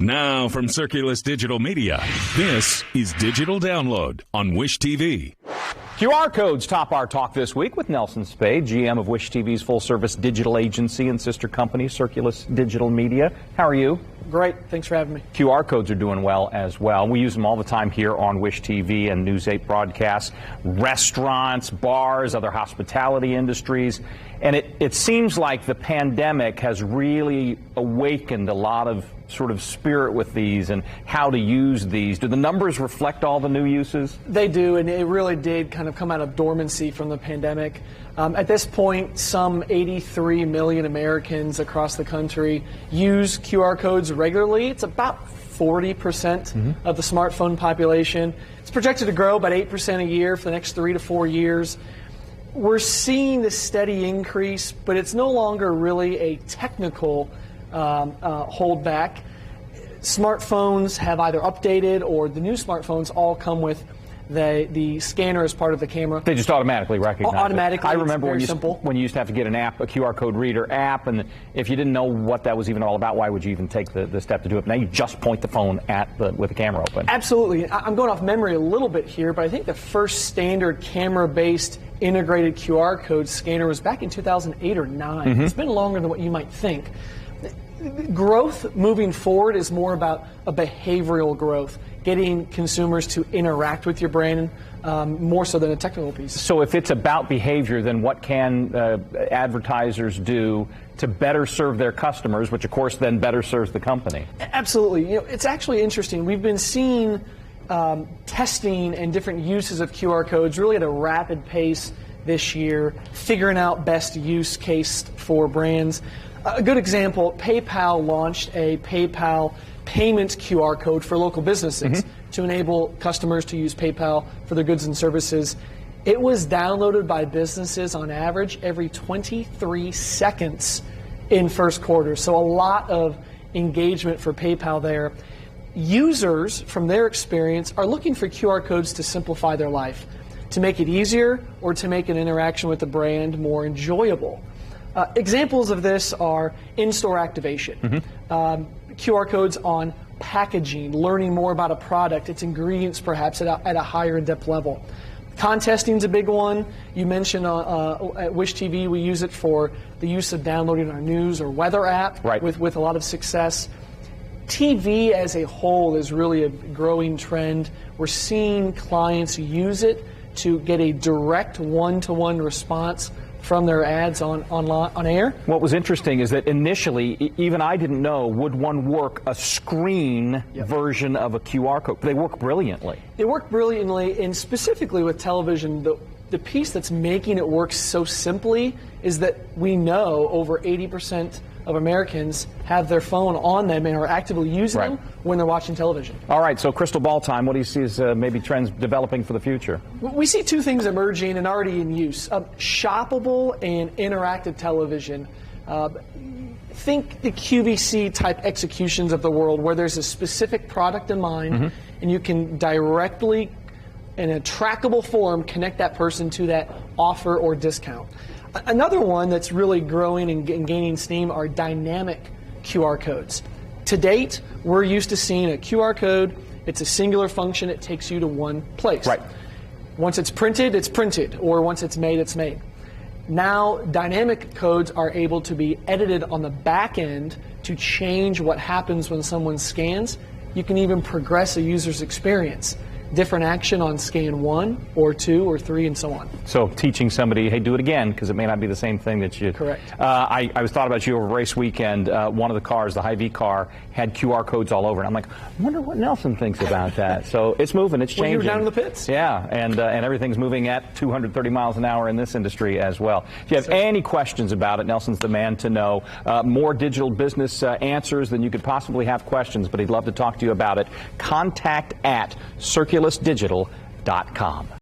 Now from Circulus Digital Media, this is Digital Download on Wish TV. QR codes top our talk this week with Nelson Spade, GM of Wish TV's full-service digital agency and sister company, Circulus Digital Media. How are you? Great. Thanks for having me. QR codes are doing well as well. We use them all the time here on Wish TV and News 8 broadcasts, restaurants, bars, other hospitality industries. And it seems like the pandemic has really awakened a lot of sort of spirit with these and how to use these. Do the numbers reflect all the new uses? They do, and it really did kind of come out of dormancy from the pandemic. At this point, some 83 million Americans across the country use QR codes regularly. It's about 40% of the smartphone population. It's projected to grow about 8% a year for the next 3 to 4 years. We're seeing this steady increase, but it's no longer really a technical holdback. Smartphones have either updated, or the new smartphones all come with the scanner as part of the camera. They just automatically recognize automatically. it. I remember when you used to have to get an app, a QR code reader app, and if you didn't know what that was even all about, why would you even take the step to do it? Now you just point the phone at with the camera open. Absolutely. I'm going off memory a little bit here, but I think the first standard camera-based integrated QR code scanner was back in 2008 or 9. It's been longer than what you might think. Growth moving forward is more about a behavioral growth, getting consumers to interact with your brand more so than a technical piece. So if it's about behavior, then what can advertisers do to better serve their customers, which of course then better serves the company? Absolutely. You know, it's actually interesting. We've been seeing testing and different uses of QR codes really at a rapid pace this year, figuring out best use case for brands. A good example, PayPal launched a PayPal payment QR code for local businesses to enable customers to use PayPal for their goods and services. It was downloaded by businesses on average every 23 seconds in first quarter. So a lot of engagement for PayPal there. Users, from their experience, are looking for QR codes to simplify their life, to make it easier or to make an interaction with the brand more enjoyable. Examples of this are in-store activation, QR codes on packaging, learning more about a product, its ingredients perhaps at a higher in-depth level. Contesting is a big one. You mentioned at Wish TV we use it for the use of downloading our news or weather app with a lot of success. TV as a whole is really a growing trend. We're seeing clients use it to get a direct one-to-one response from their ads on air. What was interesting is that initially, even I didn't know, would one work a screen version of a QR code. They work brilliantly. They work brilliantly, and specifically with television, the piece that's making it work so simply is that we know over 80% of Americans have their phone on them and are actively using them when they're watching television. All right, so crystal ball time, what do you see as maybe trends developing for the future? We see two things emerging and already in use. Shoppable and interactive television. Think the QVC type executions of the world where there's a specific product in mind and you can directly, in a trackable form, connect that person to that offer or discount. Another one that's really growing and gaining steam are dynamic QR codes. To date, we're used to seeing a QR code. It's a singular function. It takes you to one place. Once it's printed, or once it's made. Now, dynamic codes are able to be edited on the back end to change what happens when someone scans. You can even progress a user's experience. Different action on scan 1 or 2 or 3 and so on. So teaching somebody, hey, do it again, because it may not be the same thing that you... Correct. I was thought about you over race weekend. One of the cars, the Hy-Vee car, had QR codes all over it. I'm like, I wonder what Nelson thinks about that. So it's moving, it's changing. Well, you were down in the pits. Yeah, and everything's moving at 230 miles an hour in this industry as well. If you have any questions about it, Nelson's the man to know. More digital business answers than you could possibly have questions, but he'd love to talk to you about it. Contact at circulusdigital.com.